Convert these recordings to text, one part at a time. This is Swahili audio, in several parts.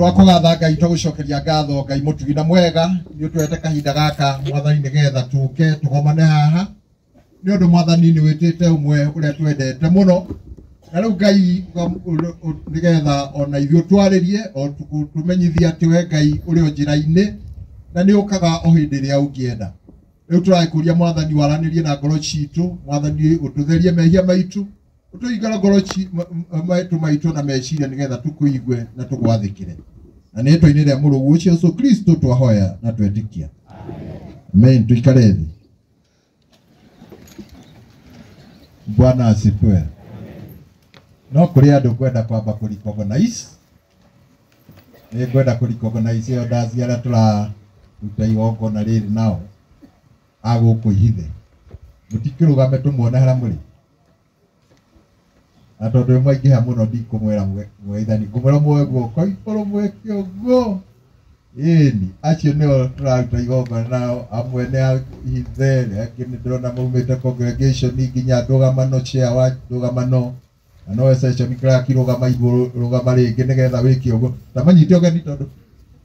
Twakugatha Ngai tugucokeria ngatho Ngai mutugina mwega ni utwete kahinda gaka mwathani nigetha tuke tugomane haha ni undu mwathani ni witite umwe uria twendete muno na riu Ngai nigetha ona ithuĩ twaririe o tumenyithia ati we Ngai uri o njira-ini na ni ukaga o hindi ria ungienda. Riu turagikuria mwathani waranirie na ngoro citu, mwathani ututherie mehia maitu, utuigara ngoro maitu na meciria nigetha tukuigue na tugwathikire. Na nĩ twa-inĩ rĩa mũrũgu ũcio Yesu Kristo twahoya na twetikia. Amen. Tuikare thĩ. Bwana asifiwe. No kũrĩ andũ kwenda kwamba kũrecognize. Nĩ kwenda kũrecognize yo ndaci arĩa tũraruta igongona rĩrĩ nao agũkũ ihithe. Mũtikĩrũgame tũmuone harĩa mũrĩ. Na tondũ mwaingĩha mũno ndikũmwĩra mweithani ngũmwĩra mwoe guoko igũrũ mwĩke ũguo. Ĩni acio nĩo tũraruta igongona nao amwe nĩ ihithe angĩ nĩ ndĩrona maumĩte congregation nginya ndũgamano chair wa ndũgamano na no session clerk rũgama igũrũ rũgama rĩngĩ nĩgetha wĩke ũguo. Ta manyite ũgeni tondũ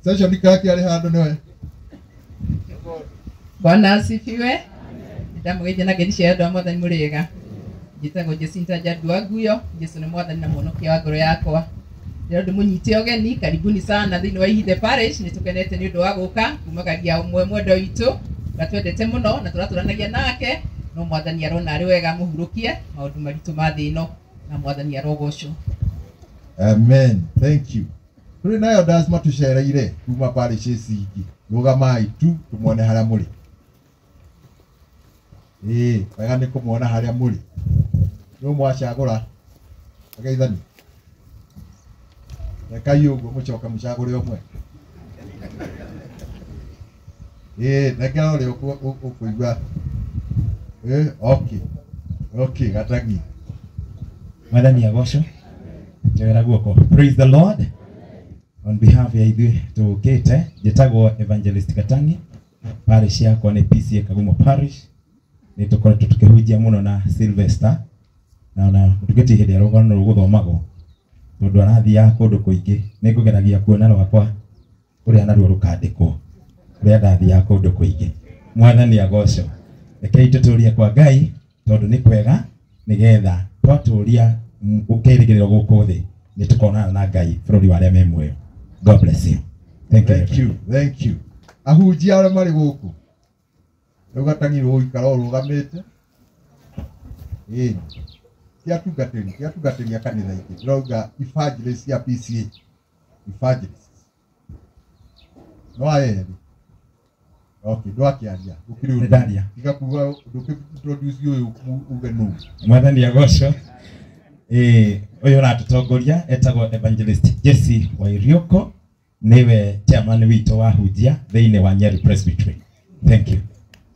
session clerk arĩ handũ nĩwe. Bwana asifiwe. Ndamũgeithia na ngeithi cia andũ a mwathani mũrĩega. Njĩtagwo Jacinta Njadua Nguyo. Jesu nĩ mwathani na mũhonokia wa ngoro yakwa. Ndĩrenda mũnyite ũgeni, karibuni sana thĩinĩ wa Ihithe Parish. Nĩ tũkenete nĩ ũndũ wa gũka kumagaria ũmwe mwendwa witũ na twendete mũno na tũratũranagia nake no mwathani arona arĩ wega mũhurũkie maũndũ maritũ ma thĩ ĩno na mwathani arogocwo. Amen. Thank you. Tũrĩ nayo ndazima tũcereire kuma parish ingĩ. Rũgamai tu tũmuone harĩa mũrĩ. Wega nĩ kũmuona harĩa mũrĩ. Nĩ mwacagũra ageithani. Rekai ũguo mũcoka mũcagũre ũmwe. Rekera ũrĩa ũkũigua. Okay, gatangi. Mwathani agocwo. Njogera guoko. Praise the Lord. On behalf ya ithuĩ tũkĩte njĩtagwo Evangelist Gatangi. Parish yakwa nĩ PCA Kagumo Parish. Nĩ tũkoretwo tũkĩhunjia mũno na Sylvester na tũkĩtie hĩndĩ ya rũgano rũgũthomagwo tondũ arathiaga kũndũ kũingĩ. Nĩ ngũgeragia kuona rwakwa ũrĩa naruo rũkandĩkwo ũrĩa ndathiaga kũndũ kũingĩ. Mwathani agocwo. Rekei tũtũrie kwa Ngai tondũ nĩ kwega nĩgetha twatũria ũkĩrĩgĩrĩrwo gũkũ thĩ nĩ tũkonana na Ngai bũrũri wa arĩa me muoyo. God bless you. Thank you. Ahunjia arĩa marĩ gũkũ rĩu gatangirwo gũikara ũrũgamĩte. Kiatungatĩria kanitha ingĩ ndĩrauga evangelist ya PCA evangelist no aeri. Okay, ndwakĩaria ũkĩrĩũria igakuga ndũkĩintroduce ũyũ uge nũ. Mwathani agocwo. Ũyũ ũratũtongoria etagwo Evangelist Jesse Wairioko, niwe chairman witũ wa hunjia thĩinĩ wa Nyeri Presbytery. Thank you.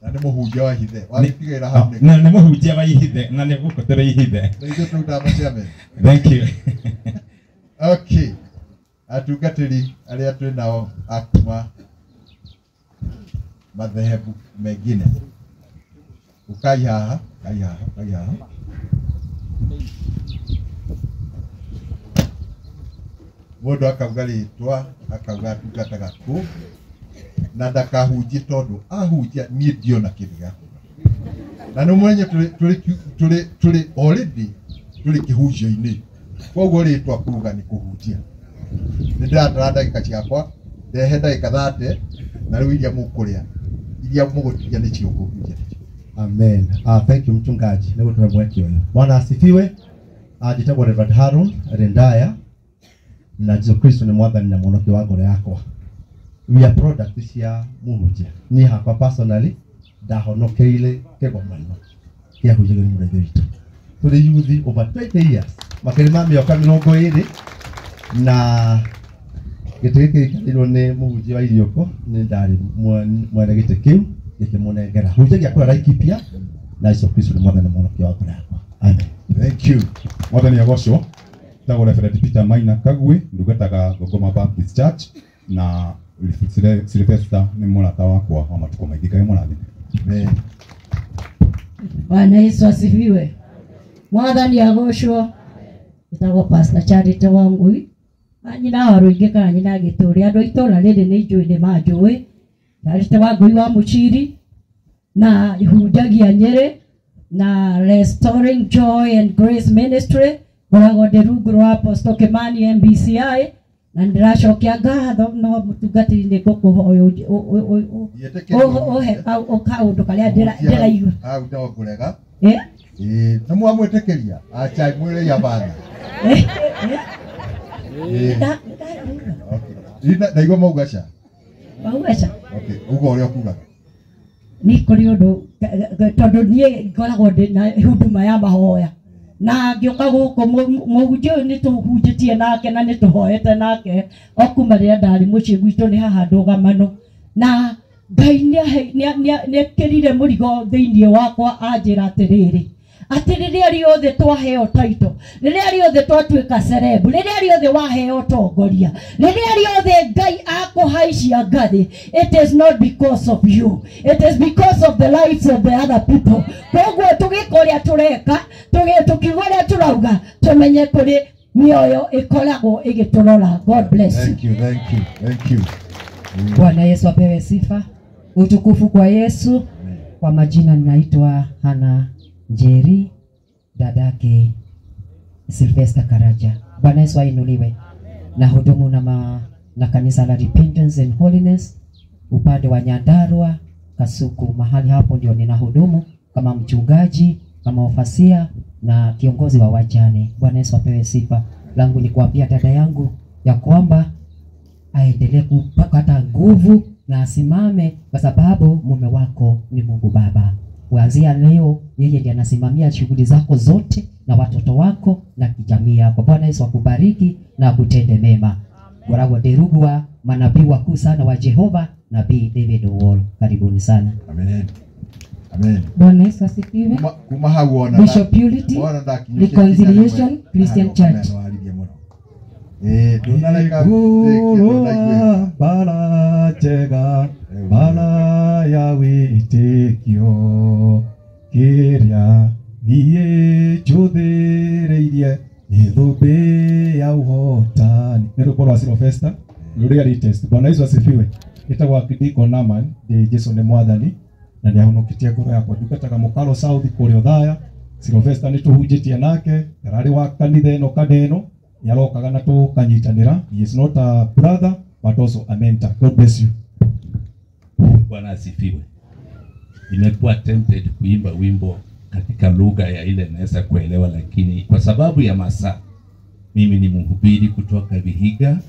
Na nĩ mũhunjia wa ihithe. Watigira hau nĩ. Na nĩ mũhunjia wa ihithe na nĩ gũkũ tũrĩ ihithe. Thank you. Okay. Atungatĩri arĩa twĩ nao akuma madhehebu mengine. Ukai haha. Mũndũ akauga rĩtwa akauga atungataga kũ na ndakahunjie tondũ ahunjia niĩ ndiona kĩndũ gĩa kuga. Na nĩ mwenye tũrĩ already tũrĩ kĩhunjio-inĩ. Koguo rĩtwa kuga nĩ kũhunjia. Nĩ ndĩratara ndagĩka ciakwa ndehe ndagĩka 30 na rĩu iria mũkũrĩa iria mũgũtigia nĩ cio kũhunjia. Amen. Thank you mchungaji. Leo tumemwekea huyo. Bwana asifiwe. Njĩtagwo Reverend Haron Rendaya na Yesu Kristo nĩ mwathani na mũhonokia wa ngoro yakwa. We are product cia mũhunjia. Niĩ hakwa personally ndahonokeire kĩgomano kĩa hujagĩri mũraithu witũ. Tũrĩ youth over 20 years. Makĩrĩ ma mĩaka 20 na gĩtĩ gĩkĩ gĩkĩrĩirwo nĩ mũhunjia wa Irioko nĩ ndarĩ mwene gĩtĩ kĩu gĩkĩmũnengera. Hujagĩa kũra Laikipia na Yesu Kristo nĩ mwathani na mũhonokia wa ngoro yakwa. Amen. Thank you. Mwathani agocwo. Tagwo Reverend Peter Maina Kagwe ndungataga Gogoma Baptist Church na Sylvester nĩ mũrata wakwa wa matukũ maingĩ. Ngai mũrathime. Amen. Bwana Yesu asifiwe. Mwathani agocwo. Njĩtagwo Pastor Charity Wangui nyina wa Rũingĩ kana nyina Gĩtũũri, andũ a itũũra rĩrĩ nĩ njũĩ nĩ manjũĩ. Ndarĩte Wangũi wa Mũchiri na hunjagia Nyĩrĩ na Restoring Joy and Grace Ministry, ngoragwo ndĩ rungu rwa Apostle Kimani MBCI, na ndĩracokia ngatho no mũtungatĩri-inĩ ngũkũhoya kaũndũ karĩa ndĩraigua. Ndakũrega nĩ mwamwĩtĩkĩria acha mwĩrĩ ya bana ndaigua maugaca ugo ũrĩa ũkugaga nĩ kũrĩ ũndũ tondũ niĩ ngoragwo ndĩ na huduma ya mahoya na ngĩũka gũkũ mũhunjia ũyũ nĩ tũhunjĩtie nake na nĩ tũhoete nake o kuma rĩrĩa ndarĩ mũciĩ gwitũ nĩ haha ndũgamano, na Ngai nĩekĩrire mũrigo thĩinĩ wakwa anjĩra atĩrĩrĩ atĩ rĩrĩa riothe twaheo taito, rĩrĩa riothe twatuĩka cerebu, rĩrĩa riothe waheo tongoria, rĩrĩa riothe Ngai akũhaicia ngathĩ, it is not because of you, it is because of the lives of the other people. Koguo tũgĩka ũrĩa tũreka, tũkiuga ũrĩa tũrauga, tũmenye kũrĩ mĩoyo ĩkoragwo ĩgĩtũrora. God bless you. Thank you. Bwana Yesu apewe sifa. Utukufu kwa Yesu. Kwa majina ninaitwa Hana Njeri, dadake Sylvester Karaja. Bwana Yesu ainuliwe. Na hudumu na kanisa la Repentance and Holiness upande wa Nyandarua Kasuku. Mahali hapo ndio ninahudumu kama mchungaji, kama ofasia na kiongozi wa wajane. Bwana Yesu apewe sifa. Langu ni kuambia dada yangu ya kwamba aendelee kupata nguvu na asimame, kwa sababu mume wako ni Mungu Baba. Kuanzia leo yeye ndiye anasimamia shughuli zako zote na watoto wako na kijamii yako. Bwana Yesu akubariki na akutende mema. Ngoragwo ndirugwa manabii wakuu sana wa Jehova, Nabii David Owol. Karibuni sana. Amen. Bwana Yesu asifiwe. Kuma hauona Bishop Purity Reconciliation Christian Church. Bala chega bala ya witikio kiria niye chodhereirie nithumbi ya uhotani. Nero kwa Sylvester Luria Latest. Bwana Yesu asifiwe. Itagwa Kidiko Naman de Jesu ne mwathani na nĩ ahonokitie ngoro yakwa. Ndungataga Mukalo South kũrĩa Othaya. Sylvester nĩ tũhunjĩtie nake, ararĩ wa kanitha ĩno kadeno yarokaga na tũkanyitanĩra. He is not a brother but also a mentor. God bless you. Bwana asifiwe. Nimekuwa tempted kuimba wimbo katika lugha ya ile naweza kuelewa, lakini kwa sababu ya masaa, mimi ni mhubiri kutoka Vihiga,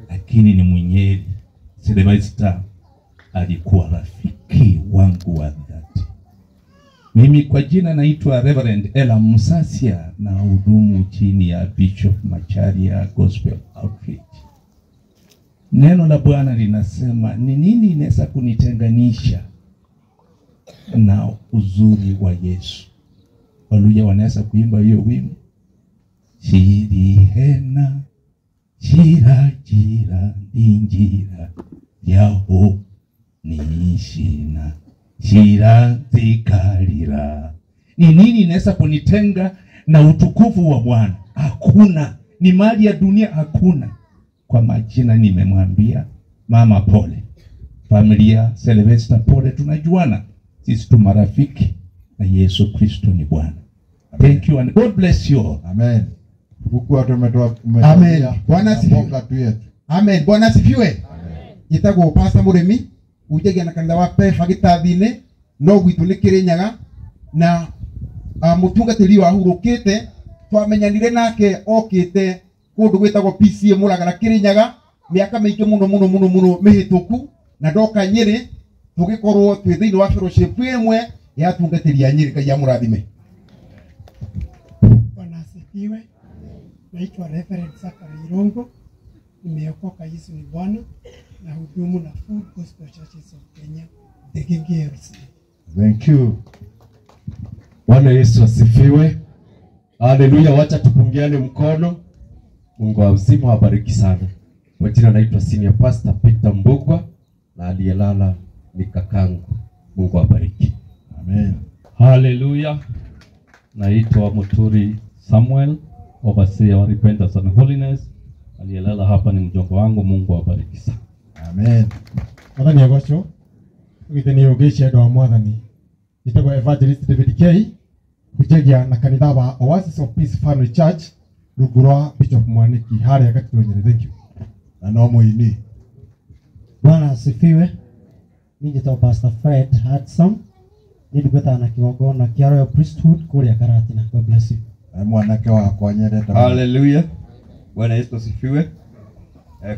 lakini ni Mnyeri. Sylvester alikuwa rafiki wangu wa dhati. Mimi kwa jina naitwa Reverend Ella Musasia na hudumu chini ya Bishop Macharia Gospel Outreach. Neno la Bwana linasema ni nini inaweza kunitenganisha na uzuri wa Yesu. Waluya wanaweza kuimba hiyo wimbo. Shirihena shira injira yaho nishina shira zikarira. Ni nini inaweza kunitenga na utukufu wa Bwana? Hakuna. Ni mali ya dunia hakuna. Kwa majina nimemwambia mama pole, familia Sylvester pole, tunajuana sisi tu marafiki na Yesu Kristo ni Bwana. Thank you and God bless you all. Amen. Huku watu umetoa Amen. Bwana asifiwe. Amen. Bwana asifiwe. Yitagwo Pastor Murimi ujegia na kanitha wa Pefa Gitathine no gwitu ni Kirinyaga na mutungatiri wa hurukite twamenyanire nake okite kundu gwitagwo PCA Muragara Kirinyaga miaka mingi muno mihituku na ndoka Nyeri tugikorwo twi thiini wa fellowship imwe ya tungatiri ya Nyeri. Kai amurathime. Bwana asifiwe. Naitwa Reverend Sakara Irongo. Nimeokoka, Yesu ni Bwana na hudumu na Full Gospel Churches of Kenya, the GGLC. Thank you. Bwana Yesu asifiwe. Haleluya. Wacha tupungiane mkono. Mungu wa uzima awabariki sana. Kwa jina naitwa Senior Pastor Peter Mbugwa na aliyelala ni kakangu. Mungu awabariki. Amen. Haleluya. Naitwa Muturi Samuel, overseer wa Repentance and Holiness, aliyelala hapa ni mjomba wangu. Mungu awabariki sana. Amen. Mwathani agocwo ugiteni ugicia ndo mwathani itagwo Evangelist David K kujegia na kanitha wa Oasis of Peace Family Church rungu rwa Bishop Mwaniki haria Gatito Nyeri. Thank you. Na no muini. Bwana asifiwe. Ninjitwa Pastor Fred Hudson. Nilipata na kigongona kia Royal Priesthood kuria Karatina. God bless you. Mwanake wako nyereta. Hallelujah. Bwana Yesu asifiwe.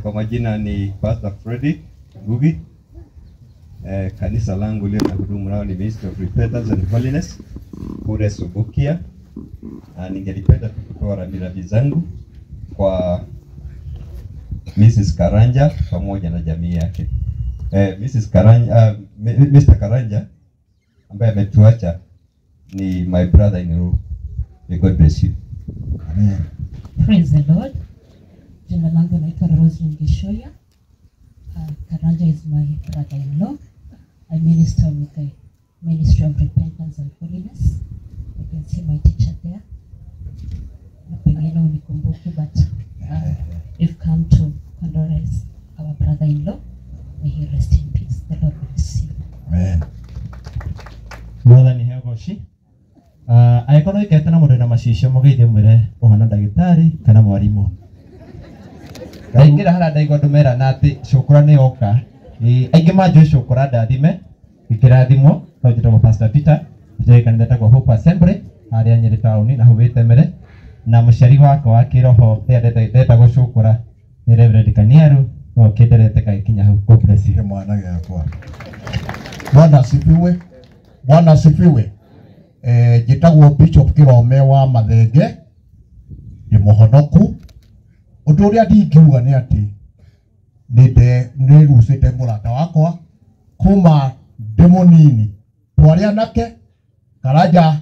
Kwa majina ni Pastor Freddy Ngugi. Kanisa langu leo na hudumu nao ni Ministry of Repentance and Holiness kule Subukia. Ningelipenda kutoa rambirambi zangu kwa Mrs. Karanja pamoja na jamii yake. Mrs. Karanja, Mr. Karanja ambaye ametuacha ni my brother in law. May God bless you. Amen. Praise the Lord. Jina langu naitwa Rose Ngishoya. Karanja is my brother-in-law. I minister with the Ministry of Repentance and Holiness. You can see my teacher there. Pengine unikumbuki, but we've come to condolence our brother-in-law. May he rest in peace. The Lord bless you. Amen. Mwathani hegoci agĩkorwo ikete na mũndũ na macicio mũgeithie mwĩre ũhana ndagĩtarĩ kana mwarimũ. Ndaingĩra hara ndaigua ndũmera na atĩ cũkũra nĩ yoka. Aingĩ manjũĩ cũkũra ndathime ikĩrathimwo no njĩtagwo Pastor Peter njũĩ kanitha etagwo Hope Assembly harĩa Nyeri taũni na hau wĩtemere, na mũciari wakwa wa kĩroho rĩrĩa ndetagwo cũkũra nĩ Reverend Kaniaru no kĩnderete gagĩkinya hau. God bless you. Mwana gĩakwa. Bwana asifiwe. Bwana asifiwe. Njĩtagwo Bishop Kĩrome wa Mathenge, nĩ mũhonoku. Ũndũ ũrĩa ndingiuga nĩ atĩ nĩ rucĩte mũrata wakwa kuma ndĩ mũnini, twarĩ anake. Karanja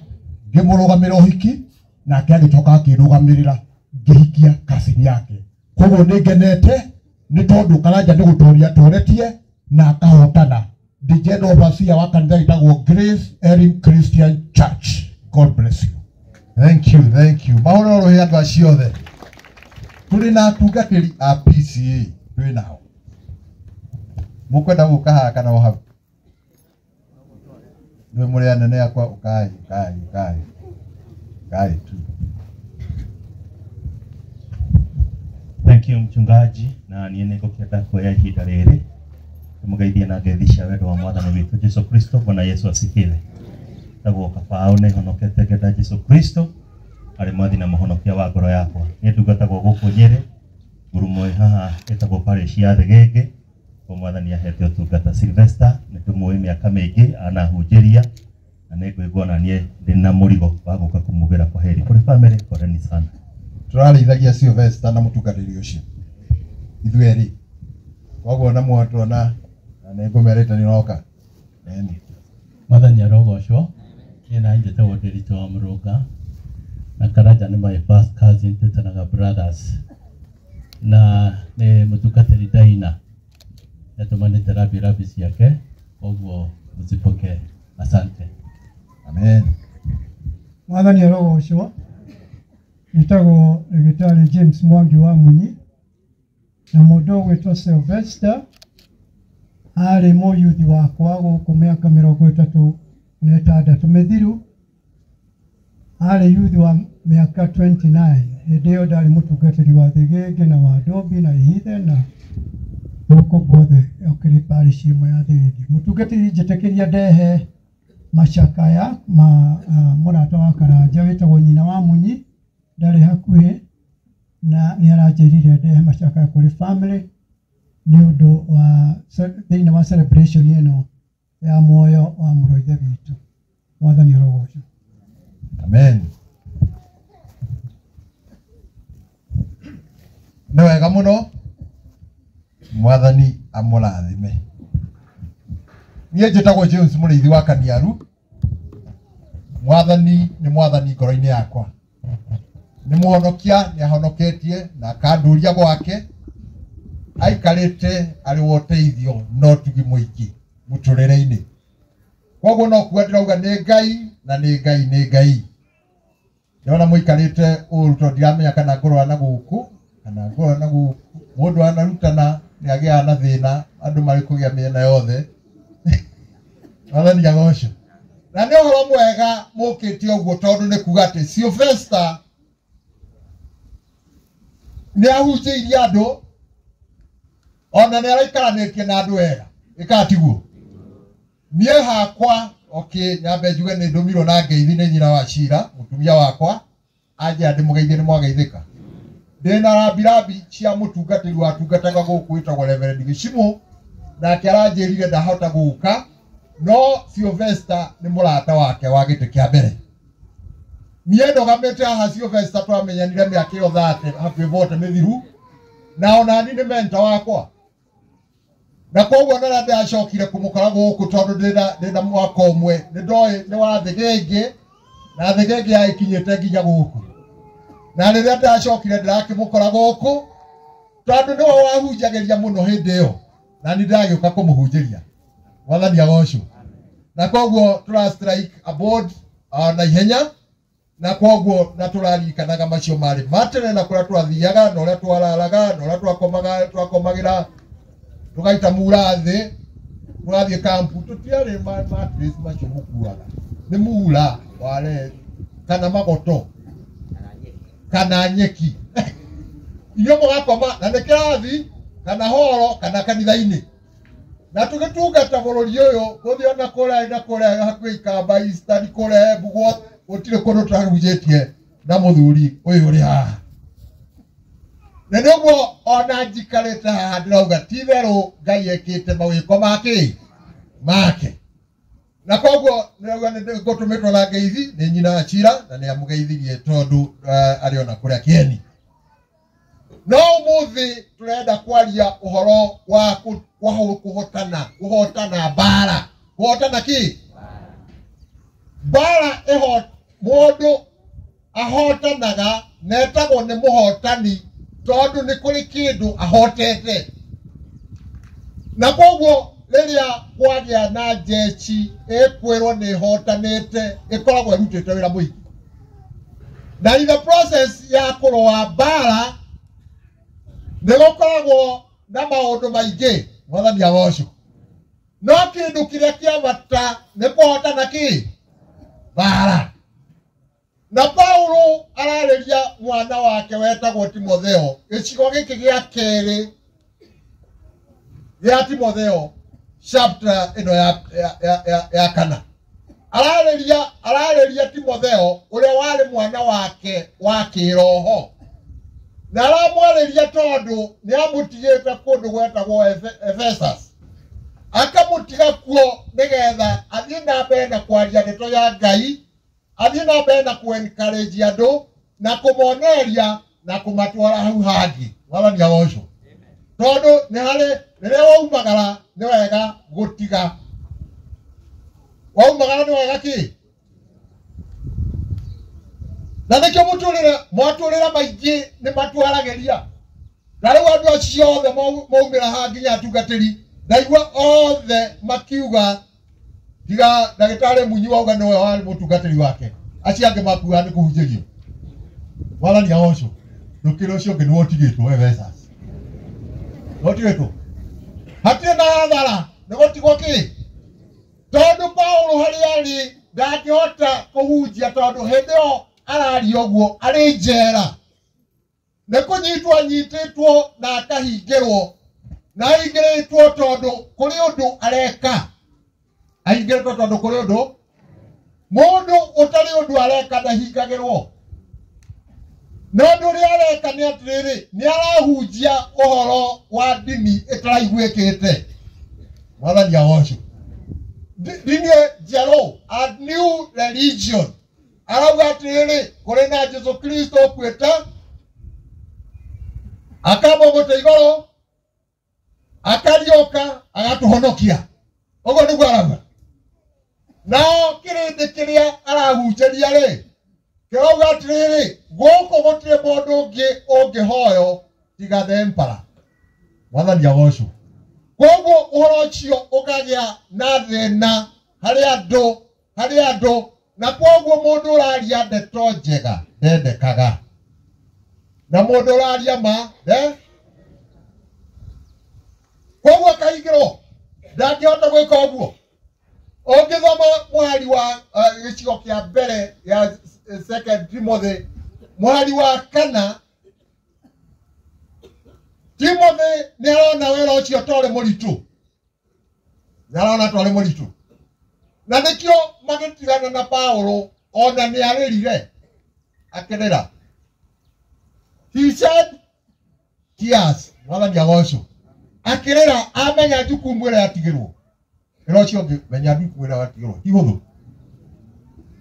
ngĩmũrũgamĩra ũhiki nake agĩcoka akĩrũgamĩrĩra ngĩhikia kasini yake. Koguo nĩ ngenete nĩ tondũ Karanja nĩ gũtũria tũretie na akahotana. The general overseer wa kanitha itagwo Grace Elim Christian Church. God bless you. Thank you, thank you. Mahoro rohe andũ acio othe. Tũrĩ na atungatĩri a PCA twĩ nao. Mũkwenda gũka haha kana o hau? Nĩ mũrĩ anene akwa ukai tu. Thank you mchungaji, na niene gũkĩenda kuoya ihinda rĩrĩ mũgeithie na ngeithisha wendo wa Mwathani witũ Jesu Kristo. Bwana Yesu asifiwe. Tagwo kabao nĩ honokete ngenda Jesu Kristo arĩ mwathi na mũhonokia wa ngoro yakwa. Nĩ ndugatagwo gũkũ Nyeri ngurumo haha ĩtagwo parish ya Thegenge. Kwa Mwathani ahete ũtungata Sylvester, nĩ tũmũĩ mĩaka mĩingĩ anahunjĩria na nĩ ngwĩgua na niĩ ndĩ na mũrigo wa gũka kũmugĩra kwaheri kũrĩ family. Koreni sana. Tũrarĩithagia Sylvester na mũtungatĩri ũcio ithuĩ erĩ. Koguo na mwatona na ngũmerete nĩ roka. Mwathani arogocwo. Niĩ njĩtagwo Ndĩritũ wa Mũrũnga na Karanja nĩ my first cousin, twĩtanaga brothers, na nĩ mũtungatĩri Daina nĩatũmanĩte rambirambi ciake, koguo mũcipokee. Asante. Amen. Mwathani arogocwo. Nĩtagwo Ndagĩtarĩ James Mwangi wa Munyi na mũndũ ũgwĩtwo Sylvester arĩ mũyuthi wakwa gũkũ mĩaka 36 mĩthiru. Arĩ yuthi wa mĩaka 29. Hĩndĩ ĩyo ndarĩ mũtungatĩri wa Thegenge na wa Ndombi na Ihithe na gũkũ guothe ũkĩrĩ parish ĩmwe ya Thegenge. Mũtungatĩri njĩtĩkĩria ndehe macakaya ma mũrata wa Karanja wĩtagwo nyina wa Munyi, ndarĩ hakuhĩ na nĩ aranjĩrire ndehe macakaya kũrĩ family nĩ ũndũ wa thĩinĩ wa celebration ĩno ya muoyo wa mũrũ ithe witũ. Mwathani arogocwo. Amen. Nĩ wega mũno. Mwathani amũrathime. Niĩ njĩtagwo James mũrĩithi wa Kaniaru. Mwathani nĩ mwathani ngoro-inĩ yakwa. Nĩ mũhonokia, nĩ ahonoketie na akandũria gwake. Aikarĩte arĩ wo ũteithio no tugi mũingĩ mũtũrĩre-inĩ. Koguo no kuga ndĩrauga nĩ Ngai na nĩ Ngai. Ndĩrona mũikarĩte ũũ tondũ ndiramenya kana ngũrũa na gũkũ kana ngona gu mundu anarutana ni agia na thina andu mari kugia miena yothe Mwathani agocwo. Na nĩ ũhoro mwega mũkĩtie ũguo tondũ nĩ kuga atĩ Sylvester nĩ ahunjĩirie andũ ona nĩ araikaranĩtie na andũ wega ĩkatiguo. Niĩ hakwa nyambe njuge nĩ ndũmirwo na ngeithi nĩ nyina wa Cira mũtumia wakwa anjĩra ndĩmũgeithie nĩ mwageithĩka. Ndĩna rambirambi cia mũtungatĩri watungataga gũkũ wĩtagwo Reverend Gĩcimũ nake aranjĩrire ndahota gũka no Sylvester nĩ mũrata wake wa gĩtĩ kĩa mbere. Niĩ ndogamĩte haha Sylvester twamenyanire mĩaka ĩyo 30 hakuhĩ vote mĩthiru na ona ni nĩ mentor wakwa. Na koguo nĩ ndacokire kũmũkora gũkũ tondũ ndĩna mwaka ũmwe nĩ ndoĩ nĩ wa Thĩgĩngĩ na Thĩgĩngĩ yakinyĩte nginya gũkũ. Na rĩrĩa ndacokire ndĩrakĩmũkora gũkũ tondũ nĩwe wahunjagĩria mũno hĩndĩ ĩyo na nĩ ndagĩũka kũmũhunjĩria. Mwathani agocwo. Na koguo tura strike aboard na ihenya na koguo na tũraririkanaga macio marĩ matene na kũrĩa twathiaga na ũrĩa twararaga na ũrĩa twakomagĩra tũgaita mura thĩ tũgathiĩ kampu tũtiarĩ matress macio mũkuaga nĩ mura ware kana magoto kana nyeki inyuĩ mũgakoma na nĩ kĩrathi kana horo kana kanitha-inĩ. Na tũgĩtungata bũrũri ũyũ gũthiĩ ona kũrĩa hakuhĩ Ikamba Eastern kũrĩa Mbugua gũtirĩ kũndũ tũrahunjĩtie na mũthuri ũyũ ũrĩ haha. Na nĩguo ona njikarĩte haha ndĩrauga ti itherũ Ngai ekĩte mawĩko make. Na koguo nĩrauga nĩngũtũmĩtwo na ngeithi nĩ nyina wa Cira na nĩ amũgeithirie tondũ arĩ ona kũrĩa kĩeni. No ũmũthĩ tũrenda kwaria ũhoro wa kũhotana mbara. Kũhotana kĩ? Mbara mũndũ ahotanaga na etagwo nĩ mũhotani tondũ nĩ kũrĩ kĩndũ ahotete. Na koguo rĩrĩa kwagĩa na njeci ĩkwĩrwo nĩ ĩhotanĩte ĩkoragwo ĩrutĩte wĩra mũingĩ. Na in the process ya kũrũa mbara nĩ gũkoragwo na maũndũ maingĩ. Mwathani agocwo. No kĩndũ kĩrĩa kĩa bata nĩ kũhotana kĩ? Mbara. Na Paulo ararĩria mwana wake wetagwo Timotheo gĩcigo gĩkĩ gĩa kerĩ gĩa Timotheo chapter ĩno ya kana. Ararĩria Timotheo ũrĩa warĩ mwana wake wa kĩroho. Na aramwarĩria tondũ nĩ amũtigĩte kũndũ gwetagwo Ephesus. Akamũtiga kuo nĩgetha athiĩ na mbere na kwaria ndeto ya Ngai, athiĩ na mbere na kũ-encourage andũ na kũmoneria na kũmatwara hau hangĩ. Mwathani agocwo. Tondũ nĩ harĩ rĩrĩa waumagara nĩ wega gũtiga. Waumagara nĩ wega kĩ? Na nĩkĩo mwatũrĩra maingĩ nĩ matwaragĩria. Na rĩu andũ acio othe maumĩra haha nginya atungatĩri ndaigua othe makiuga tiga ndagĩtarĩ Munyi wauga nĩwe warĩ mũtungatĩri wake. Acio angĩ makuaga nĩ kũhunjĩrio. Mwathani agocwo. Ndũkĩrĩ ũcio ũngĩ nĩ wotigĩtwo Ephesus. Wotigĩtwo. Hatirĩ na hathara nĩ gũtigwo kĩ? Tondũ Paulo harĩa arĩ ndangĩhota kũhunjia tondũ hĩndĩ ĩyo araria ũguo arĩ njera. Nĩ kũnyitwo anyitĩtwo na akahingĩrwo. Na ahingĩrĩtwo tondũ kũrĩ ũndũ areka. Ahingĩrĩtwo tondũ kũrĩ ũndũ. Mũndũ ũtarĩ ũndũ areka ndahingagĩrwo. Na ũndũ ũrĩa areka nĩ atĩrĩrĩ nĩ arahunjia ũhoro wa ndini ĩtaraiguĩkĩte. Mwathani agocwo. Ndini njerũ, a new religion. Arauga atĩrĩrĩ kũrĩ na Jesũ Kristo ũkuĩte akamba mũtĩ igũrũ akariũka agatũhonokia. Ũguo nĩguo arauga. Nao kĩrĩndĩ kĩrĩa arahunjĩria rĩ kĩrauga atĩrĩrĩ gũkũ gũtirĩ mũndũ ũngĩ ũngĩhoyo tiga the emperor. Mwathani agocwo. Koguo ũhoro ũcio ũkagĩa na thĩna harĩ andũ na koguo mũndũ ũraria ndeto njega ndendekaga. na mundu uraria ma koguo akaingirwo ndangihota gwika uguo. Ungithoma muhari wa gicigo kia mbere ya 2 Timothy muhari wa 4, Timothy ni arona wira ucio tore muritu, arona tore muritu, na nikio magitigana na Paulo ona ni aririre akenera. He said tears mwathani agocwo akirera amenya jukumu ira yatigirwo ira ucio ngi menya jukumu ira yatigirwo ti huthu.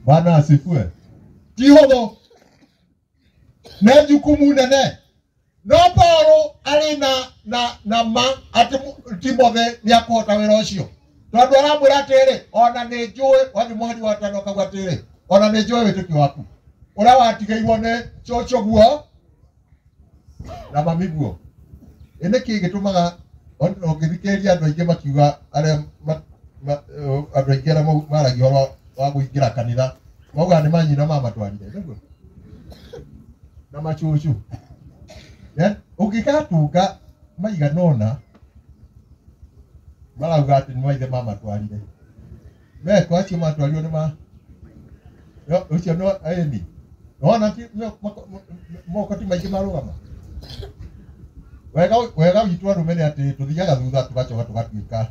Bwana asifiwe. Ti huthu na jukumu nene. No Paulo ari na ma ati Timothy ni akuhota wira ucio tondu aramwira atiri ona ni njui wathi muhari wa 5 akauga atiri ona ni njui witiki waku uria watigeirwo ni coco guo na mamiguo. Ene ki gitumaga ongithikeria andu aingi makiuga aria andu aingi aria maragi horo wa guingira kanitha mauga ni manyina mamatwarire niguo na machuchu ungikatunga maiganona marauga ati ni maithe mamatwarire meko acio matwarirwo ni ma ucio no aeni ona ti moko ti maingĩ marugama wega witũ andũ mene atĩ tũthiaga thutha tũgacoka tũgatuĩka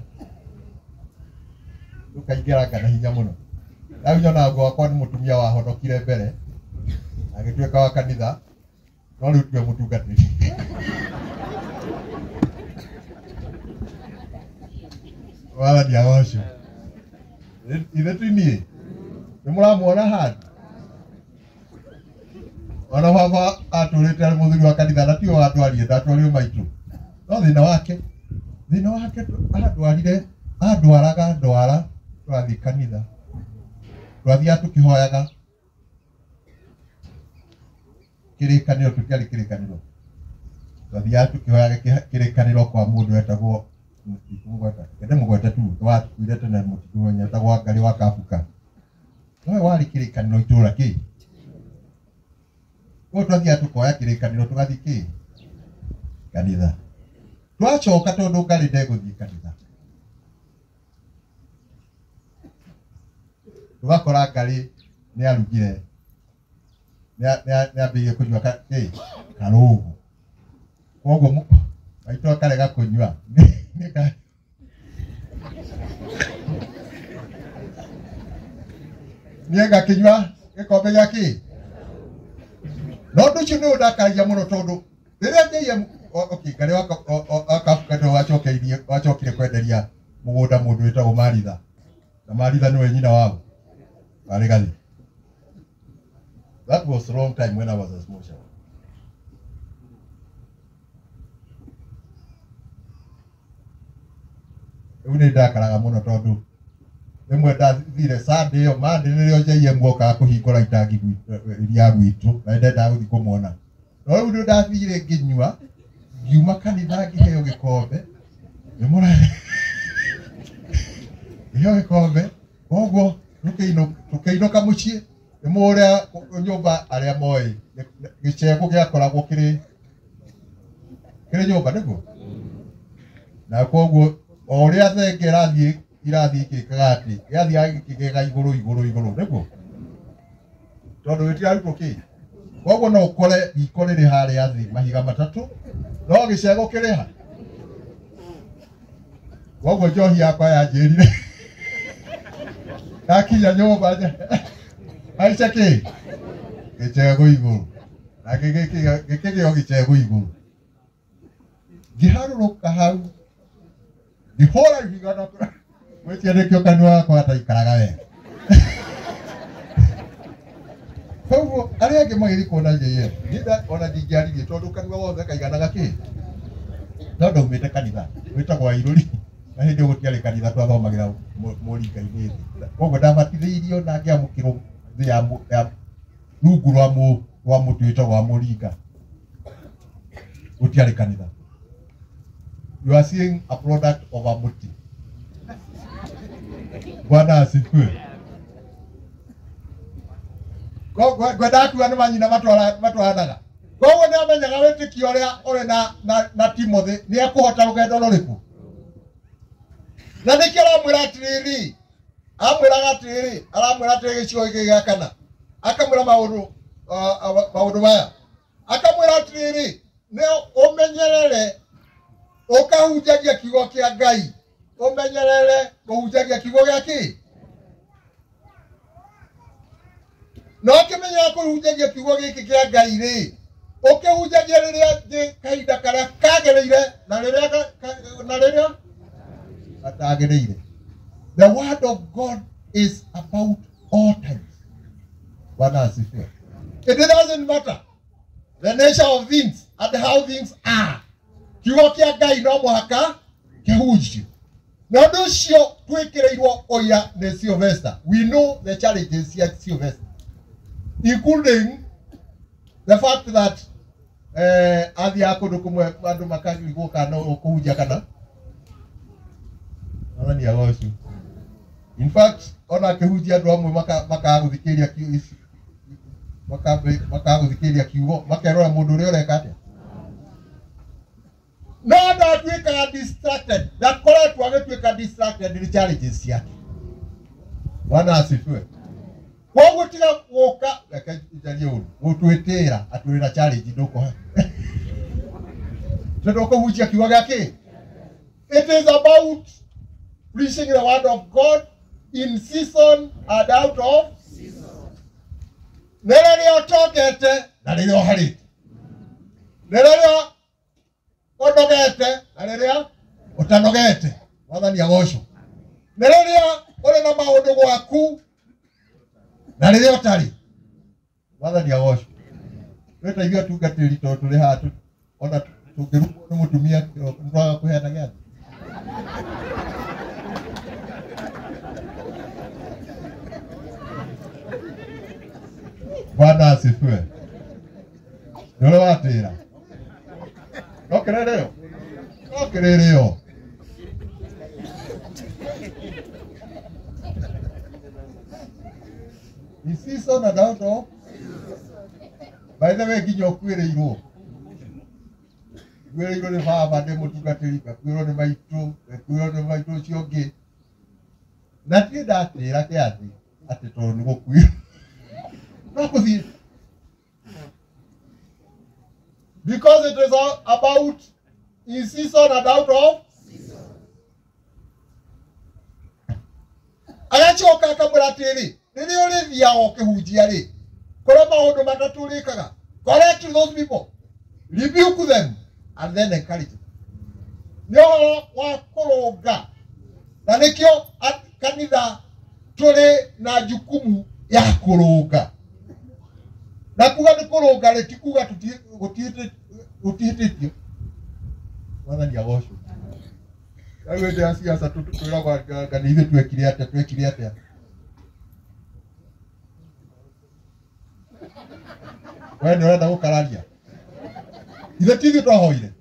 tũkaingĩranga na hinya mũno. Rĩu nyona gwakwa nĩ mũtumia wahonokire mbere agĩtuĩka wa kanitha no rĩu tue mũtungatĩri. Wathani agocwo. Ithe ti niĩ nĩ mũramuona handũ ona baba atũrĩte arĩ mũthuri wa kanitha na tiwe watwarie ndatwario maitũ no thĩna wake andwaraga ndwara twathi kanitha twathiaga tũkĩhoyaga kĩrĩkanĩro tũkĩarĩ kĩrĩkanĩro twathiaga tũkĩhoyaga kĩrĩkanĩro kwa mũndũ wetagwo mũgweta tu twatuire tene mũtitũ wetagwo Ngarĩ wa Kabuka nowe warĩ kĩrĩkanĩro itũũra kĩ ko twathia tukoya kĩrĩkanĩro tũgathi kĩ kanitha twacoka tondũ Ngarĩ ndegũthiĩ kanitha tũgakora Ngarĩ nĩ arugire nĩ ambĩrĩirie kũnyua karũgũ koguo maitũ akarega kũnyua niĩ ngakĩnyua gĩkombe gĩa kĩ no ũndũ ũcio nĩ ũndakaria mũno tondũ rĩrĩa njĩie Ngarĩ wa Kabuka nĩwe wacokire kwenderia mũgũnda mũndũ wĩtagwo Maritha na Maritha nĩwe nyina wao warĩ gathi. That was a long time when I was a small child. Rĩu nĩ ndakaraga mũno tondũ rĩmwe ndathire Sunday ĩyo Monday nĩrĩo njĩie muokaga kũhingũra itangi iria gwitũ na ndendaga gũthiĩ kũmuona no rĩu nĩ ndathire ngĩnyua ngiuma kanitha ngĩheo gĩkombe ngĩheo gĩkombe koguo tũkĩinũka mũciĩ nĩmũrĩa nyũmba arĩa moĩ gĩcegũ gĩakoragwo kĩrĩ nyũmba nĩguo na koguo o ũrĩa thenge irathiĩ ikĩkaga atĩ gĩathiaga gĩkĩgega igũrũ nĩguo tondũ gĩtirarutwo kĩ koguo no ũkore riko rĩrĩ harĩa thĩ mahiga matatũ no gĩcegũ kĩrĩ ha koguo njohi yakwa yanjĩrire ndakinya nyũmba haica kĩ gĩcegũ igũrũ na gĩkĩgĩo gĩcegũ igũrũ ngĩharũrũka hau ngĩhũra ihiga na gwĩtia nĩkĩo kanua gakwa gataikaraga wega koguo arĩa angĩ magĩthiĩ kuona njĩie ona ndingĩaririe tondũ kanua wothe kaiganaga kĩ no ndaumĩte kanitha wĩtagwo Wairũri na hĩndĩ ĩyo gũtiarĩ kanitha twathomagĩra mũringa-inĩ thĩ koguo ndabatithĩirio na ngĩamũkĩrwo thĩ ya rungu rwa mũtĩ wĩtagwo wa mũringa gũtiarĩ kanitha. You are seeing a product of a muti. Bwana asifiwe. Kwa daku anu manyina matwaranaga Koguo nĩ amenyaga wĩtĩkio ũrĩa ũrĩ na Timothy nĩ ekũhota rũgendo rũrĩkũ. Na nĩkĩo aramwĩra atĩrĩrĩ, aramwĩra atĩrĩrĩ gĩcigo gĩkĩ gĩa kana, akamwĩra maũndũ maya, akamwĩra atĩrĩrĩ, nĩ ũmenyerere ũkahunjagia kiugo kĩa Ngai, ũmenyerere kũhunjagia kiugo gĩa kĩ? No ũkĩmenyera kũhunjagia kiugo gĩkĩ kĩa Ngai rĩ, ũkĩhunjagia rĩrĩa kahinda karĩa kagĩrĩire na rĩrĩa gatagĩrĩire. The word of God is about all times. Bwana asifiwe. It doesn't matter the nature of things and how things are. Kiugo kĩa Ngai no mũhaka kĩhunjio. Na ũndũ ũcio twĩkĩrĩirwo ũira nĩ Sylvester. We know the challenges here at Sylvester, including the fact that athi akũndũ kũmwe andũ makarigwo kana kũhunjia kana nani agocu. In fact, ona kĩhunjia andũ amwe makagũthikĩria kiugo, makerora mũndũ ũrĩa ũreka atĩa. No ndatuĩkaga distracted, ndakoretwo agĩtuĩka distracted nĩ challenges ciake. Bwana asifiwe. Koguo tiga gũka reke njarie ũru gũtwĩtĩra atwĩra na challenge ndũkũha. Tũkũhunjia kiugo gĩake. It is about preaching the word of God in season and out of season. Nĩrĩrĩa ũtogete na rĩrĩa ũharĩte. Nĩrĩrĩa ũnogete na rĩrĩa ũtanogete. Mwathani agocwo. Nĩrĩrĩa ũrĩ na maũndũ gwaku na rĩrĩa ũtarĩ. Mwathani agocwo. Twĩteithie atungatĩri tondũ tũrĩ haha ona tũngĩrutwo nĩ mũtumia twaga kũheana gĩathĩ. Bwana asifiwe. Nĩũrĩ watĩra. Nokĩrĩrĩo. Nokĩrĩrĩo. Ni season and out of. By the way, nginya ũkuĩrĩirwo. Ũkuĩrĩirwo nĩ baba ndĩ mũtungatĩri, ũkuĩrĩirwo nĩ maitũ, ũkuĩrĩirwo nĩ maitũ ũcio ũngĩ. Na tiĩ ndatĩra kĩathĩ atĩ tondũ nĩ gũkuĩrwo. Because it is all about in season and out of season. Agachoka akamwĩra atĩrĩ, rĩrĩa ũrĩthiaga ũkĩhunjia rĩ, kũrĩ maũndũ matatũ ũrĩkaga. Correct those people, rebuke them and then encourage them. Nĩ ũhoro wa kũrũnga. Na nĩkĩo kanitha tũrĩ na jukumu ya kũrũnga. Na kuga nĩ kũrũnga rĩ, ti kuga gũtihĩtĩtio. Mwathani agocwo. Rĩu hĩndĩ ya siasa twĩragwo kanitha twekire atĩa. Wewe nĩ ũrenda gũkararia. Ithe ti ithuĩ twahoire.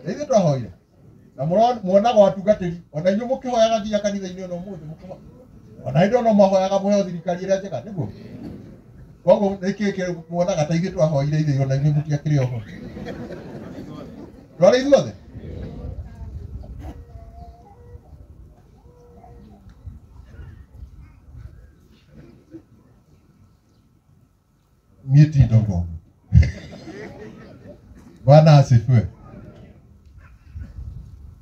Ithuĩ twahoire. Na muonaga atungatĩri, ona inyuĩ mũkĩhoyaga nginya kanitha-inĩ ona ũmũthĩ mũkĩhoya. Ona hĩndĩ ona mahoyaga mũheo thirikari ĩrĩa njega, nĩguo. Koguo nĩkĩĩ muonaga ta ithuĩ twahoire ithuĩ ona inyuĩ mũtiakĩrĩ oho. Twarĩ ithuothe. Niĩ ti ndogo. Bwana asifiwe.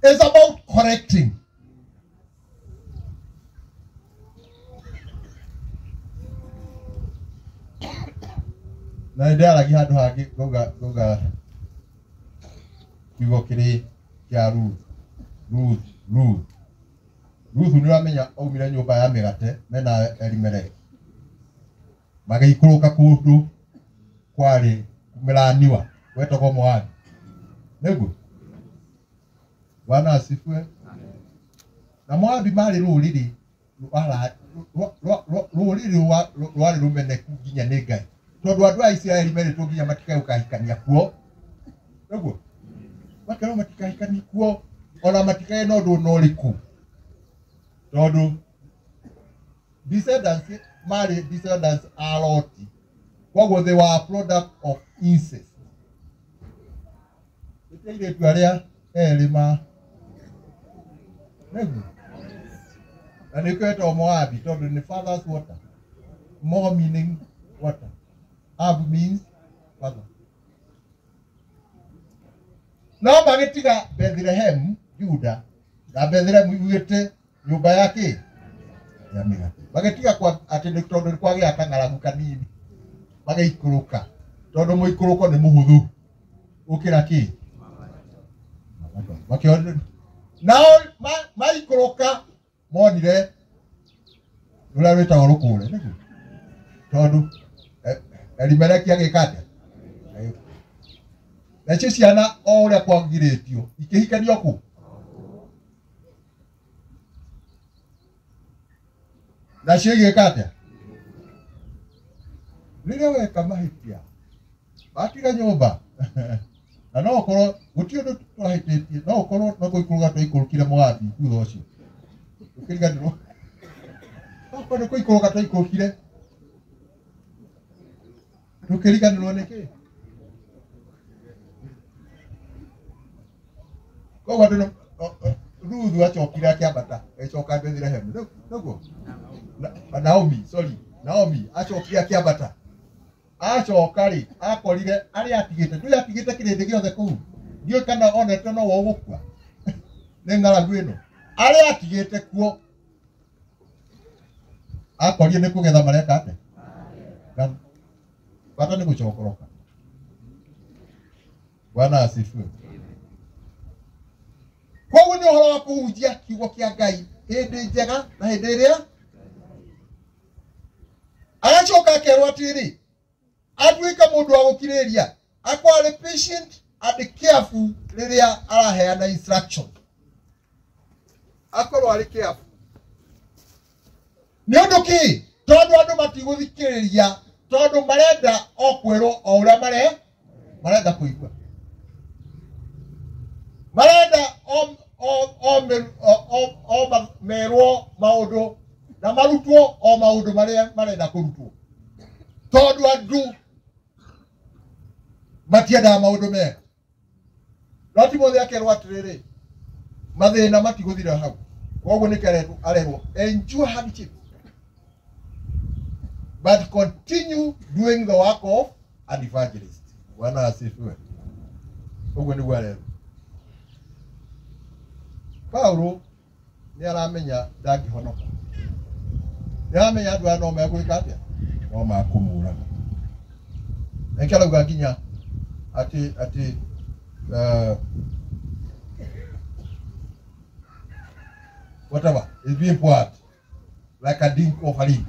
It's about correcting. Na ndĩaragia handũ hangĩ ngauga kiugo kĩrĩ kĩa Ruth nĩwamenya aumire nyũmba ya mĩgate mena Elimeleki. Magĩikũrũka kũndũ kwarĩ kũmeraniwa wetagwo Moabi. Nĩguo. Bwana asifiwe. Na Moabi marĩ rũrĩrĩ rwarĩ rũmeneku nginya nĩ Ngai. Tondũ andũ a Isiraeli merĩtwo nginya matikae gũkahikania kuo. Nĩguo. Makerwo matikahikania kuo ona matikae na ũndũ ũrĩkũ. Tondũ descendants marĩ descendants a Loti. Koguo they were a product of incest. Ĩteire tu arĩa erĩ ma nĩguo. Na nĩkwetwo Moabi tondũ nĩ father's water. Mo meaning water. Ab means father. No magĩtiga Bethlehem, Juda, na Bethlehem ĩgĩte nyũmba yake ya mĩgate. Magĩtiga kwa atĩ nĩ tondũ nĩ kwagĩa kang'aragu kanini. Magĩikũrũka tondũ mũikũrũko nĩ mũhũthũ ũkĩra kĩ makĩona nao maikũrũka monire ũrĩa wĩtagwo rũkũre nĩguo tondũ Elimeleki agĩka atĩa nacio ciana o ũrĩa kwagirĩtio ikĩhikanio kũ nacio igĩka atĩa rĩrĩa weka mahĩtia batiga nyũmba na no ũkorwo gũtirĩ ũndũ twahĩtĩtie no ũkorwo no gũikũrũka twaikũrũkire Moabi thutha ũcio ũkĩriganĩrwo okorwo nĩ kũikũrũka twaikũrũkire tũkĩriganĩrwo nĩkĩ koguo andũ Ruthu acokire akĩambata agĩcoka Bethlehem nĩguo Naomi acokire akĩambata acoka rĩ akorire arĩa atigĩte ndũrĩ atigĩte kĩrĩndĩ gĩothe kũu ndiũ kana onete no wo gũkua nĩ ng'aragu ĩno arĩa atigĩte kuo akorire nĩ kũgetha mareka atĩ bata nĩ gũcokoroka Bwana asifiwe. Koguo nĩ ũhoro wa kũhunjia kiugo kĩa Ngai hĩndĩ njega na hĩndĩ ĩrĩa agacoka akerwo atĩrĩ atuĩka mũndũ wa gũkirĩrĩria akorwo arĩ patient and careful rĩrĩa araheana instruction akorwo arĩ careful nĩ ũndũ kĩ tondũ andũ matigũthikĩrĩria tondũ marenda o kwĩrwo o ũrĩa marenda kũigua marenda merwo maũndũ na marutwo o maũndũ marĩa marenda kũrutwo tondũ andũ matiendaga maũndũ mega no Timothy akerwo atĩrĩrĩ mathĩna matigũthira hau koguo nĩ arerwo endure hardship but continue doing the work of an evangelist. Bwana asifiwe. Koguo nĩguo arerwo Paulo nĩ aramenya ndangĩhonoka nĩ aramenya andũ aya no megwĩka atĩa no makũmũraga nĩkĩrauga nginya atĩ whatever is being poured like a drink of wine.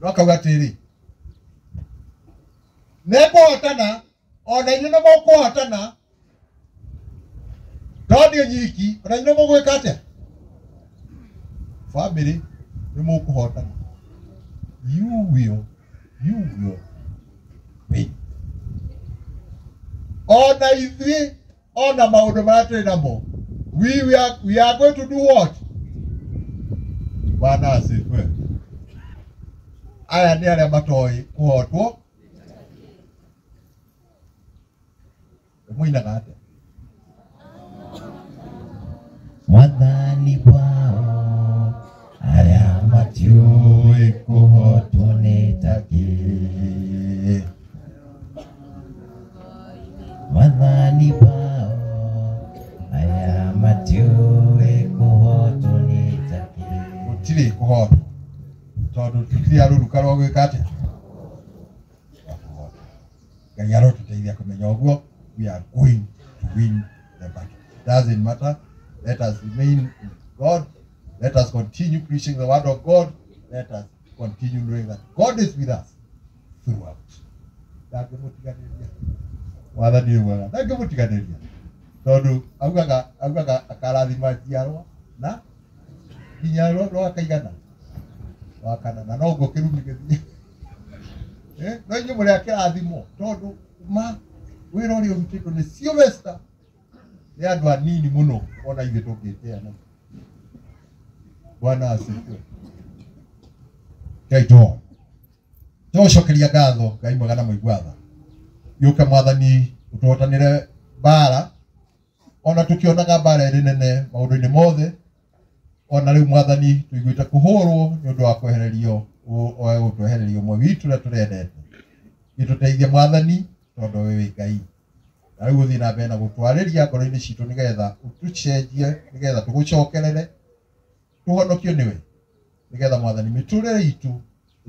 No akauga atĩrĩ nĩkũhotana ona inyuĩ nĩ mũkũhotana tondũ nyiki ona inyuĩ mũgwĩka atĩa family nĩ mũkũhotana you will win ona ithuĩ ona maũndũ marĩa tũrĩ namo we are going to do what Bwana asifiwe. Aya nĩ arĩa matoĩ kũhotwo mũinaga atĩa Mwathani wao arĩa matiũĩ kũhotwo nĩ takĩ Mwathani wao arĩa matiũĩ kũhotwo nĩ takĩ gũtirĩ kũhotwo tondũ tũtirĩ arũruka rwa gwĩka atĩa Ngai arotũteithia kũmenya ũguo we are going to win the battle. Doesn't matter. Let us remain in God. Let us continue preaching the word of God. Let us continue knowing that God is with us throughout. Tondũ augaga akarathima njiarwa na njiarwa no akaigana wakana na no ngũkĩrumi gĩthiĩ no inyuĩ mũrĩ akĩrathimwo tondũ wĩra ũrĩa ũrutĩtwo nĩ Sylvester nĩ andũ anini mũno ona ithuĩ tũngĩteana. Bwana asifiwe. Ngai tũcokeria ngatho Ngai mwega na mũigwatha yuka mwathani ũtũhotanĩre bara ona tukionaga bara ĩrĩ nene maũndũ-inĩ mothe ona rĩu mwathani tũiguĩte kũhũrwo nĩ ũndũ wa kwehererio gũtwehererio ũmwe witũ ũrĩa tũrendete gĩtũteithie mwathani tondũ we wĩ Ngai na rĩu ũthiĩ na mbere na gũtwarĩria ngoro-inĩ citũ nĩgetha ũtũcenjie nĩgetha tũgũcokerere tũhonokio nĩwe nĩgetha mwathani mĩtũrĩre itũ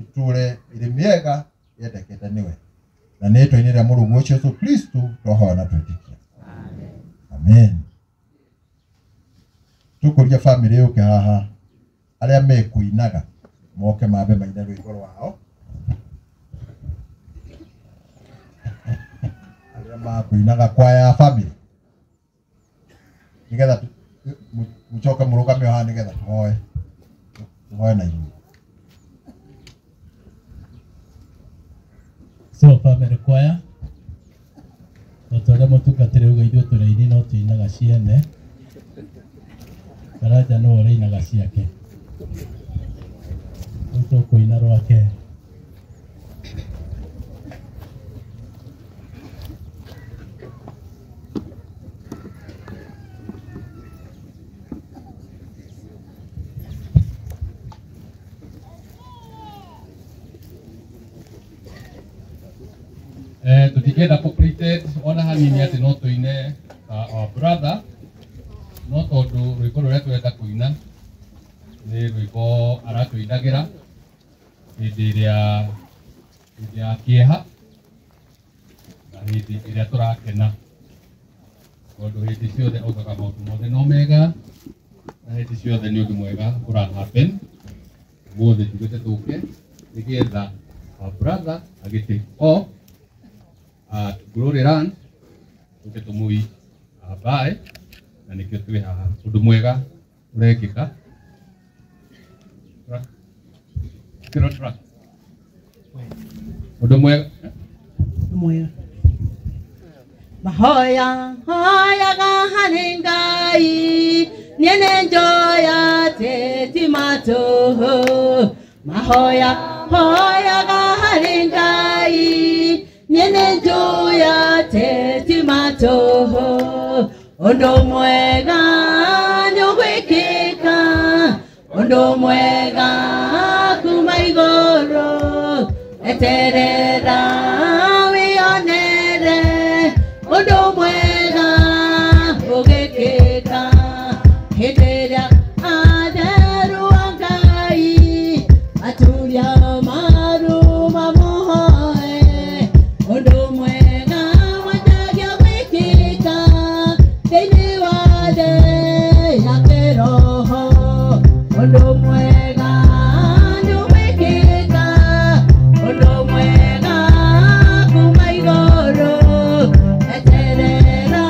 ĩtũre ĩrĩ mĩega yendekete nĩwe na nĩ rĩĩtwa-inĩ rĩa Mũrungu ũcio Jesũ Kristo twahoya na twĩtĩkia amen. Tũkũria family yũke haha arĩa mekũinaga moke mambe maine rwĩmbo rwao arĩa makũinaga kwaya ya family nĩgetha mũcoke mũrũgame haha nĩgetha tũhoe na inyuĩ. So family choir otore mũtungatĩre uga ithuĩ tũraini no tũinaga ciene Karaja no ũrainaga ciake tũkũina rwake tutikenda completed ona hanini ati no tuine our brother no tondu rwimbo ruria twenda kuina ni rwimbo aratuinagira hindi iria kieha na hindi iria turakena tondu hindi ciothe augaga maundu mothe no mega na hindi ciothe ni undu mwega urahappen guothe tugite tuke nigetha our brother agite Glory Land tuke tumui abae na nikio twi haha undu mwega urekika track undu mwega mahoya harĩ Ngai niene njoya tetimato mahoya harĩ Ngai niene njoya tetimato undu mwega nĩũgwĩkĩka undu mwega kuma igũrũ eterera wĩonere undu mwega ũgĩkĩka hĩndĩ ĩrĩa atheru a Ngai maturia maru mamũhoe undu mwega wanjagia gwĩkĩka thĩinĩ wa thĩ ya kĩroho undu mwega nĩũgwĩkĩka undu mwega kuma igũrũ eterera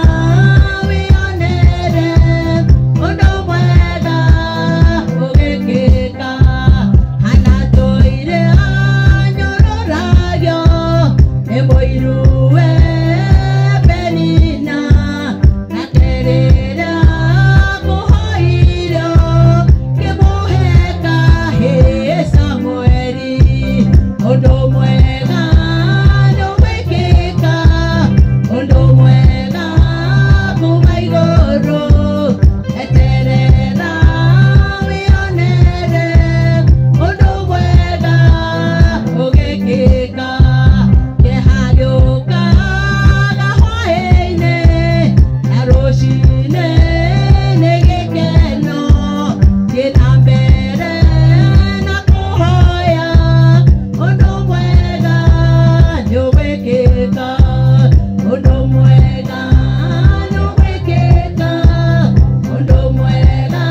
wĩonere undu mwega ũgĩkĩka hana tũire anyũrũragio nĩ mũiru we Penina na kĩrĩra kũhoirio kĩmũhe kahĩĩ Samũeli undu mwega nĩũgwĩkĩka undu mwega kuma igũrũ eterera wĩonere undu mwega ũgĩkĩka kĩeha gĩũkaga hwaĩ-inĩ na rũciinĩ nĩ gĩkeno thiĩ na mbere na kũhoya undu mwega nĩũgwĩkĩka undu mwega nĩũgwĩkĩka undu mwega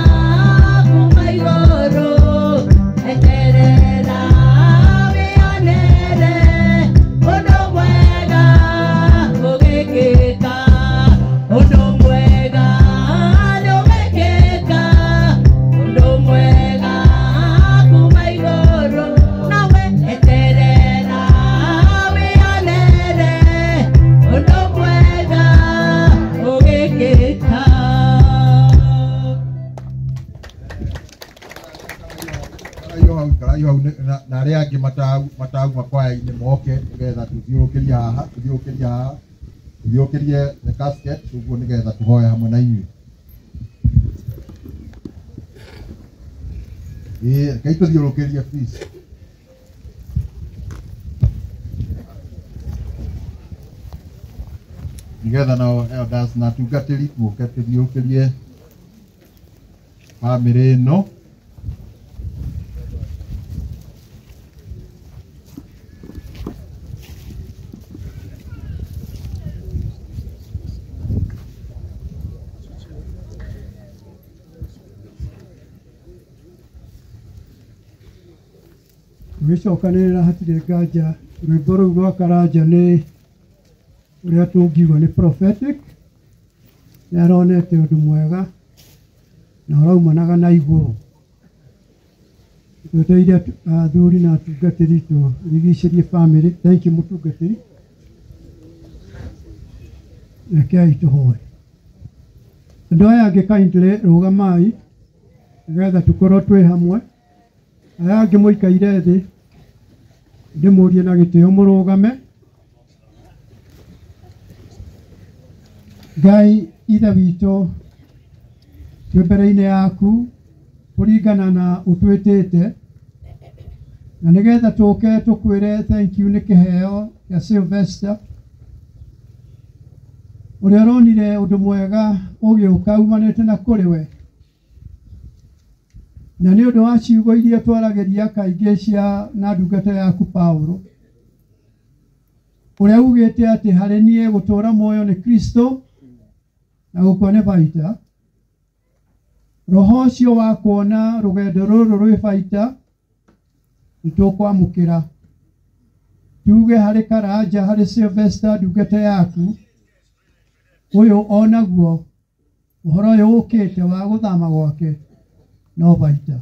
kuma igũrũ eterera wĩonere undu mwega ũgĩkĩka undu mwega nĩũgwĩkĩka undu mwega kuma igũrũ nawe eterera wĩonere undu mwega na arĩa angĩ matauma kwaya-inĩ moke nĩgetha tuthiũrũkĩrie the casket, ũguo nĩgetha tũhoe hamwe na inyuĩ. Kai tũthiũrũkĩrie please. Nĩgetha nao elders na atungatĩri tũke tũthiũrũkĩrie bamĩrĩ ĩno. Tũgĩcokanĩrĩra hatirĩ nganja, rwĩmbo rũu rwa Karanja nĩ ũrĩa tũngiuga nĩ prophetic, nĩ aronete ũndũ mwega na ũraumanaga na igũrũ. Twetereire athuri na atungatĩri tũrigicĩrie bamĩrĩ. Thank you mũtungatĩri. Rekei tũhoe. Andũ aya angĩ kindly rũgamai nĩgetha tũkorwo twĩ hamwe. Aya angĩ mũikaire thĩ ndĩmũrie na gĩtĩo mũrũgame. Ngai ithe witũ, twĩ mbere-inĩ yaku kũringana na ũtwĩtĩte, na nĩgetha tũke tũkwĩre thank you nĩ kĩheo gĩa Sylvester ũrĩa ũronire ũndũ mwega ũgĩũka umanĩte na kũrĩ we, na nĩ ũndũ wa ciugo iria twaragĩria kaingĩ cia na ndungata yaku Paulo ũrĩa ugĩte atĩ harĩ niĩ gũtũũra muoyo nĩ Kristo na gũkua nĩ baita. Roho ũcio wa kuona rũgendo rũrũ rwĩ baita nĩtũkwamũkĩra, tuge harĩ Karanja, harĩ Sylvester ndungata yaku ũyũ onaguo ũhoro ũyũ ũkĩte wa gũthama gwake no baita.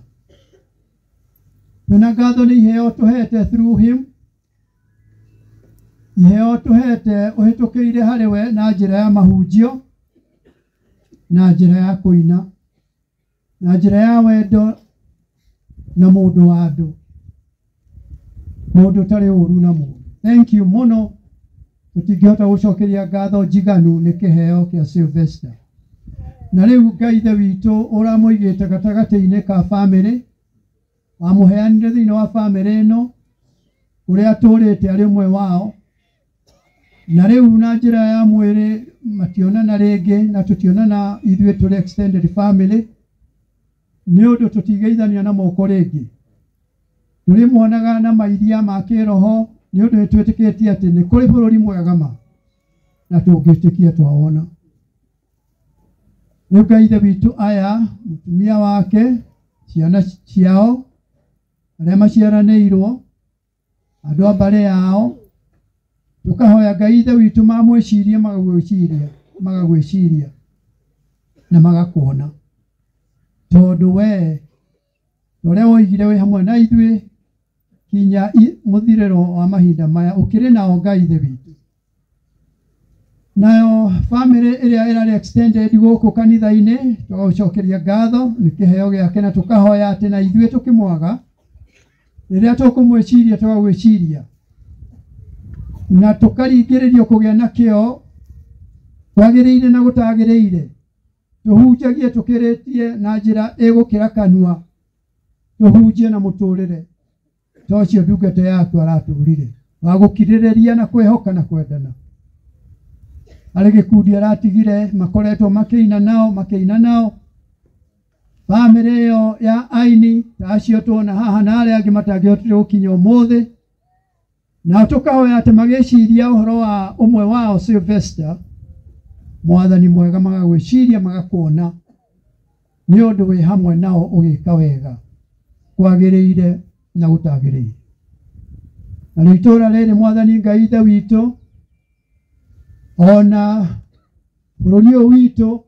Twĩna ngatho nĩ iheo tũhete through him, iheo tũhete ũhĩtũkĩire harĩ we na njĩra ya mahunjio, na njĩra ya kũina, na njĩra ya wendo na mũndũ wa andũ, mũndũ ũtarĩ ũru na mũndũ. Thank you mũno, tũtingĩhota gũcokeria ngatho njiganu nĩ kĩheo kĩa Sylvester. Na rĩu Ngai ithe witũ ũramũigĩte gatagatĩ-inĩ ka bamĩrĩ, wamũheanire thĩinĩ wa bamĩrĩ ĩno ũrĩa atũrĩte arĩ ũmwe wao, na rĩu na njĩra ya mwĩrĩ mationana rĩngĩ na tũtionana ithuĩ tũrĩ extended family, nĩ ũndũ tũtigeithania na moko rĩngĩ, tũrĩmuonaga na mairia ma kĩroho, nĩ ũndũ nĩtwĩtĩkĩtie atĩ nĩ kũrĩ bũrũri mwega ma na tũngĩtĩkia twawona. Rĩu Ngai ithe witũ aya mũtumia wake, ciana ciao, arĩa maciaranĩirwo, andũ a mbarĩ yao, tũkahoya Ngai ithe witũ mamwĩcirie magagwĩciria na magakuona, tondũ we ũrĩa woigire wĩ hamwe na ithuĩ kinya mũthirĩro wa mahinda maya ũkĩrĩ nao Ngai ithe witũ. Nayo bamĩrĩ ĩrĩa ĩrarĩ extended gũkũ kanitha-inĩ tũgagũcokeria ngatho nĩ kĩheo gĩake, na tũkahoya atĩ na ithuĩ tũkĩmwaga rĩrĩa tũkũmwĩciria tũgagwĩciria, na tũkaringĩrĩrio kũgĩa na kĩo kwagĩrĩire na gũtagĩrĩire, tũhunjagie tũkĩrĩtie na njĩra ĩgũkĩra kanua, tũhunjie na mũtũrĩre ta ũcio ndungata yaku aratũrire wa gũkirĩrĩria na kwĩhoka na kwendana. Arĩ gĩkundi aratigire makoretwo makĩina nao bamĩrĩ ĩyo ya aini ta acio tuona haha na arĩa angĩ matangĩhotire gũkinya ũmũthĩ, na tũkahoya atĩ magĩciria ũhoro wa ũmwe wao Sylvester, Mwathani mwega magagwĩciria magakuona, nĩ ũndũ wĩ hamwe nao ũgĩka wega kwagĩrĩire na gũtagĩrĩire. Na rĩu itũũra rĩrĩ Mwathani Ngai ithe witũ, ona bũrũri ũyũ witũ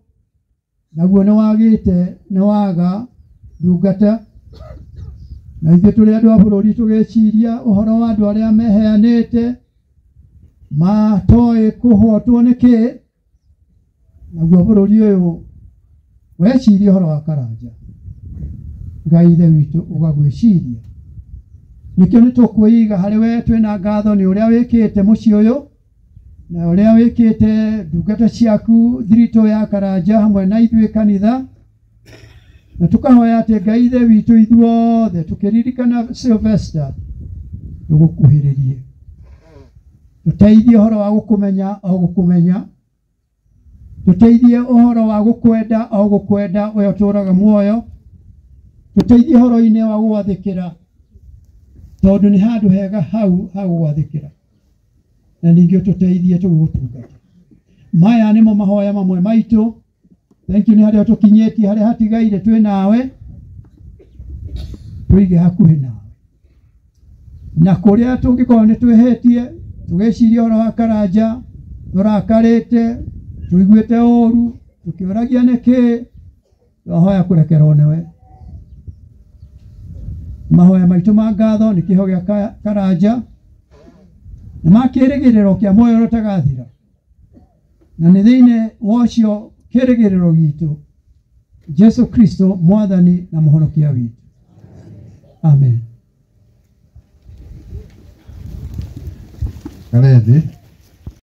naguo nĩ waga ndungata, na ithuĩ tũrĩ andũ a bũrũri tũgĩciria ũhoro wa andũ arĩa meheanĩte matoĩ kũhotwo nĩ kĩ, naguo bũrũri ũyũ weciria ũhoro wa Karanja, Ngai ithe witũ ũgagwĩciria nikio nä tå kwä iga harä we twä na ngatho nä å rä a wä kä te må ciä å yå na å rä a wä kä te ndungata ciaku thiritå ya Karanja hamwe na ithuä kanitha na tå kahoya atä Ngai ithe witå ithuothe tå kä ririkana Sylvester tå gå kuhä rä rie tå teithie å horo wa gå kå menya o gå kå menya tå teithie å horo wa gå kwenda o gå kwenda we å tå raga muoyo tå teithie å horo-inä wa gå gwathä kä ra tondå nä handå hega hau ha gå gwathä kä ra na ningä tå teithie tå gå tungata maya nä mo mahoya mamwe maitå thank you nä harä a tå kinyä tie harä a hatigaire twä nawe tå ige hakuhä nawe na kå rä a tå ngä korwo nä twä hetie tå gä ciria å horo wa Karanja tå rakarä te tå iguä te å ru tå kä å ragia nä kä twahoya kå rekerwo nä we mahoya maitå ma ngatho nä kä ho gä a Karanja nä makä rä gä rä ro kä a muoyo å tagathira na nä thä inä wacio kä rä gä rä ro gitå Jesu Kristo mwathani na må honokia witå amen. Kalethi